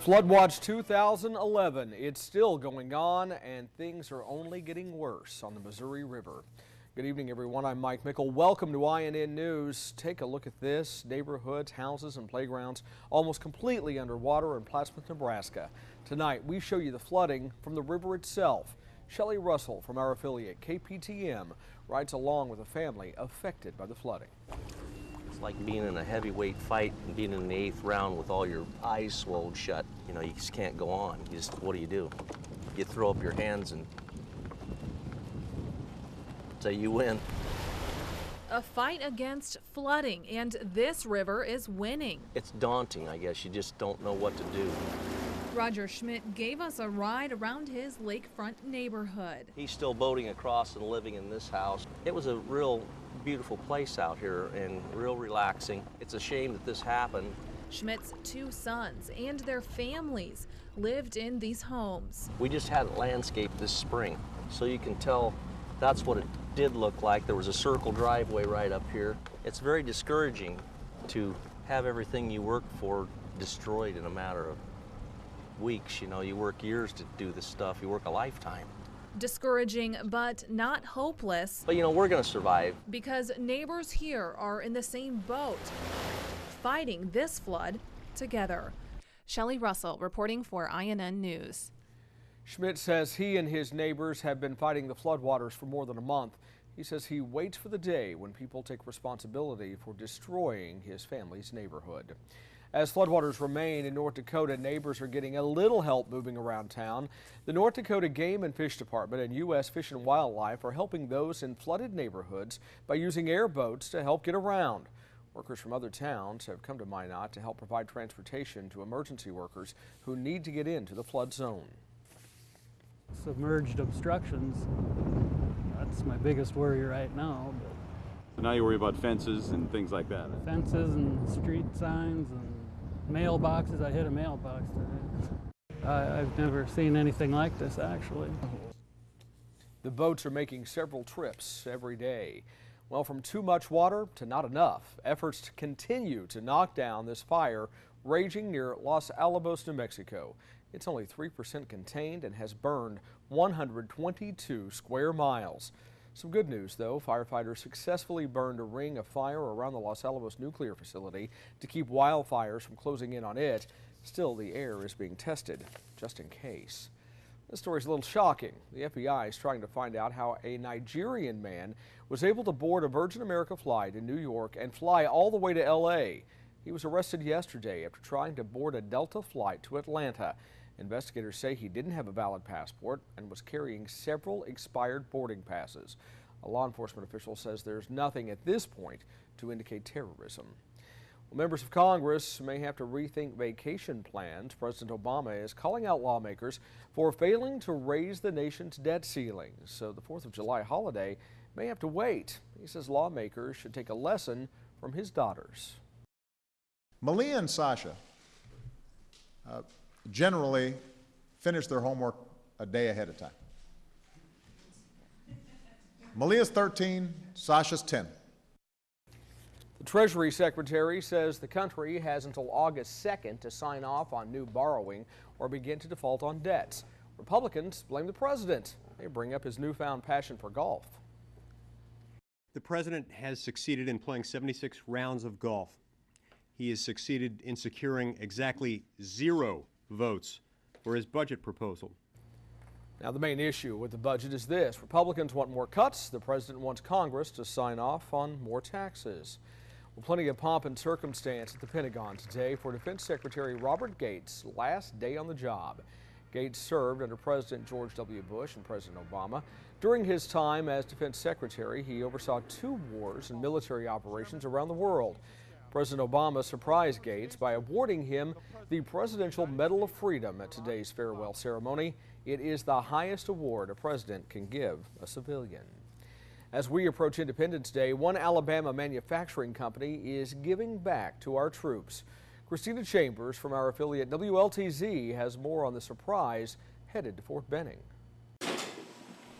Flood Watch 2011, it's still going on and things are only getting worse on the Missouri River. Good evening, everyone. I'm Mike Mickle. Welcome to INN News. Take a look at this. Neighborhoods, houses, and playgrounds almost completely underwater in Plattsmouth, Nebraska. Tonight, we show you the flooding from the river itself. Shelley Russell from our affiliate KPTM rides along with a family affected by the flooding. It's like being in a heavyweight fight and being in the 8th round with all your eyes swollen shut. You know, you just can't go on. What do? You throw up your hands and say you win. A fight against flooding, and this river is winning. It's daunting, I guess. You just don't know what to do. Roger Schmidt gave us a ride around his lakefront neighborhood. He's still boating across and living in this house. It was a real beautiful place out here and real relaxing. It's a shame that this happened. Schmidt's 2 sons and their families lived in these homes. We just had it landscaped this spring, so you can tell that's what it did look like. There was a circle driveway right up here. It's very discouraging to have everything you work for destroyed in a matter of weeks. You know, you work years to do this stuff. You work a lifetime. Discouraging, but not hopeless. But you know, we're going to survive. Because neighbors here are in the same boat, fighting this flood together. Shelley Russell reporting for INN News. Schmidt says he and his neighbors have been fighting the floodwaters for more than a month. He says he waits for the day when people take responsibility for destroying his family's neighborhood. As floodwaters remain in North Dakota, neighbors are getting a little help moving around town. The North Dakota Game and Fish Department and U.S. Fish and Wildlife are helping those in flooded neighborhoods by using airboats to help get around. Workers from other towns have come to Minot to help provide transportation to emergency workers who need to get into the flood zone. Submerged obstructions, that's my biggest worry right now. So now you worry about fences and things like that. Fences and street signs and mailboxes. I hit a mailbox today. I've never seen anything like this, actually. The boats are making several trips every day. Well, from too much water to not enough, efforts to continue to knock down this fire raging near Los Alamos, New Mexico. It's only 3% contained and has burned 122 square miles. Some good news, though. Firefighters successfully burned a ring of fire around the Los Alamos nuclear facility to keep wildfires from closing in on it. Still, the air is being tested, just in case. This story is a little shocking. The FBI is trying to find out how a Nigerian man was able to board a Virgin America flight in New York and fly all the way to L.A. He was arrested yesterday after trying to board a Delta flight to Atlanta. Investigators say he didn't have a valid passport and was carrying several expired boarding passes. A law enforcement official says there's nothing at this point to indicate terrorism. Well, members of Congress may have to rethink vacation plans. President Obama is calling out lawmakers for failing to raise the nation's debt ceiling, so the 4th of July holiday may have to wait. He says lawmakers should take a lesson from his daughters. Malia and Sasha generally finish their homework a day ahead of time. Malia's 13, Sasha's 10. The Treasury Secretary says the country has until August 2nd to sign off on new borrowing or begin to default on debts. Republicans blame the president. They bring up his newfound passion for golf. The president has succeeded in playing 76 rounds of golf. He has succeeded in securing exactly 0 votes for his budget proposal. Now, the main issue with the budget is this. Republicans want more cuts. The president wants Congress to sign off on more taxes. Well, plenty of pomp and circumstance at the Pentagon today for Defense Secretary Robert Gates' last day on the job. Gates served under President George W. Bush and President Obama. During his time as Defense Secretary, he oversaw 2 wars and military operations around the world. President Obama surprised Gates by awarding him the Presidential Medal of Freedom at today's farewell ceremony. It is the highest award a president can give a civilian. As we approach Independence Day, one Alabama manufacturing company is giving back to our troops. Christina Chambers from our affiliate WLTZ has more on the surprise headed to Fort Benning.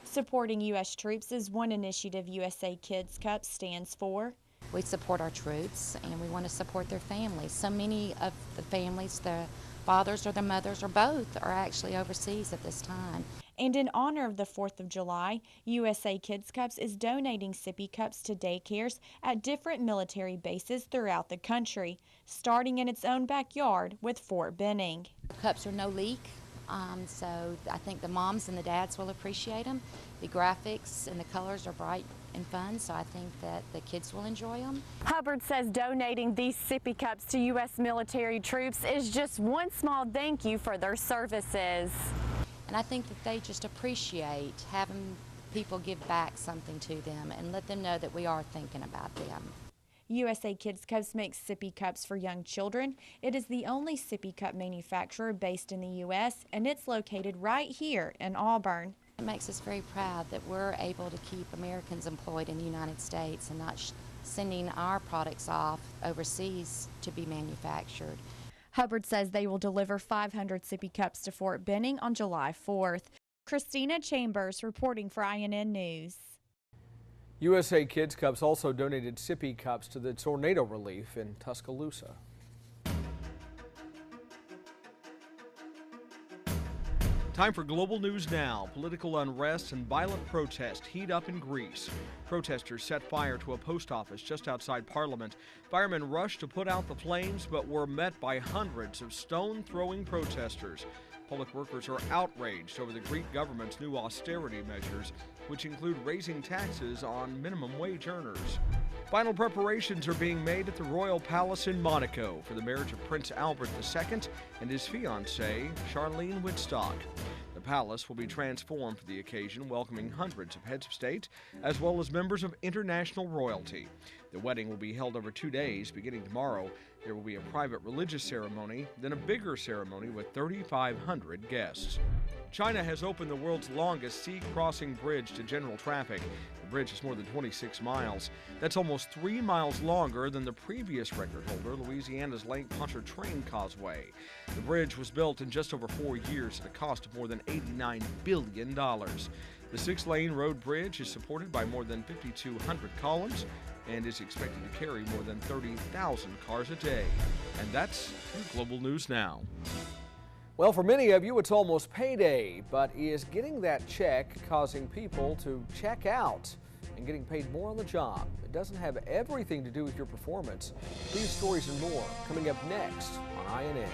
Supporting U.S. troops is one initiative USA Kids Cup stands for. We support our troops and we want to support their families. So many of the families, the fathers or the mothers or both, are actually overseas at this time. And in honor of the 4th of July, USA Kids Cups is donating sippy cups to daycares at different military bases throughout the country, starting in its own backyard with Fort Benning. Cups are no leak, so I think the moms and the dads will appreciate them. The graphics and the colors are bright and fun, so I think that the kids will enjoy them. Hubbard says donating these sippy cups to U.S. military troops is just one small thank you for their services. And I think that they just appreciate having people give back something to them and let them know that we are thinking about them. USA Kids Cups makes sippy cups for young children. It is the only sippy cup manufacturer based in the U.S., and it's located right here in Auburn. It makes us very proud that we're able to keep Americans employed in the United States and not sending our products off overseas to be manufactured. Hubbard says they will deliver 500 sippy cups to Fort Benning on July 4th. Christina Chambers reporting for INN News. USA Kids Cups also donated sippy cups to the tornado relief in Tuscaloosa. Time for Global News Now. Political unrest and violent protest heat up in Greece. Protesters set fire to a post office just outside Parliament. Firemen rushed to put out the flames but were met by hundreds of stone-throwing protesters. Public workers are outraged over the Greek government's new austerity measures, which include raising taxes on minimum wage earners. Final preparations are being made at the Royal Palace in Monaco for the marriage of Prince Albert II and his fiancée, Charlene Wittstock. The palace will be transformed for the occasion, welcoming hundreds of heads of state as well as members of international royalty. The wedding will be held over 2 days, beginning tomorrow. There will be a private religious ceremony, then a bigger ceremony with 3,500 guests. China has opened the world's longest sea-crossing bridge to general traffic. The bridge is more than 26 miles. That's almost 3 miles longer than the previous record holder, Louisiana's Lake Pontchartrain Causeway. The bridge was built in just over 4 years at a cost of more than $89 billion. The 6-lane road bridge is supported by more than 5,200 columns and is expected to carry more than 30,000 cars a day. And that's your Global News Now. Well, for many of you, it's almost payday, but is getting that check causing people to check out and getting paid more on the job? It doesn't have everything to do with your performance. These stories and more coming up next on INN.